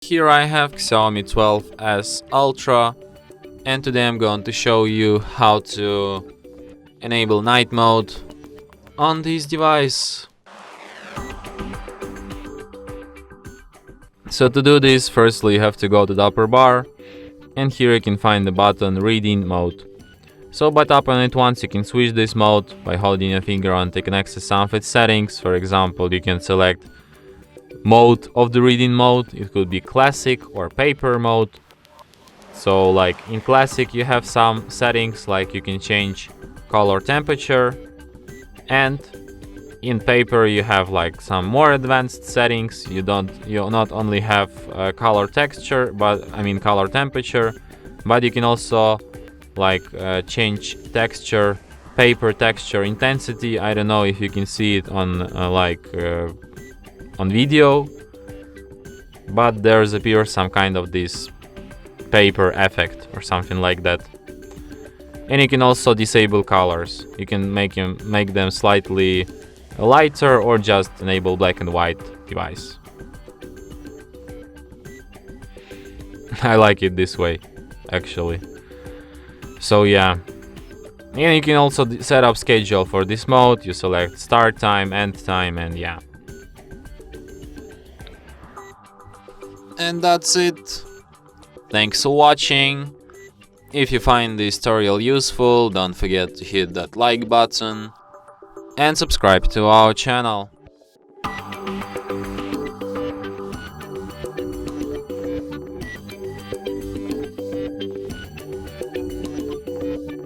Here I have Xiaomi 12S Ultra, and today I'm going to show you how to enable night mode on this device. So to do this, firstly you have to go to the upper bar, and here you can find the button reading mode. So by tapping on it once, you can switch this mode. By holding your finger on it, you can access some of its settings. For example, you can select mode of the reading mode. It could be classic or paper mode. So like in classic you have some settings, like you can change color temperature, and in paper you have like some more advanced settings. You not only have color temperature, but you can also like change texture, paper texture intensity. I don't know if you can see it on on video, but there's appears some kind of this paper effect or something like that. And you can also disable colors. You can make them slightly lighter or just enable black and white device. I like it this way actually. So yeah, and you can also set up schedule for this mode. You select start time, end time, and yeah. And that's it. Thanks for watching. If you find this tutorial useful, don't forget to hit that like button and subscribe to our channel.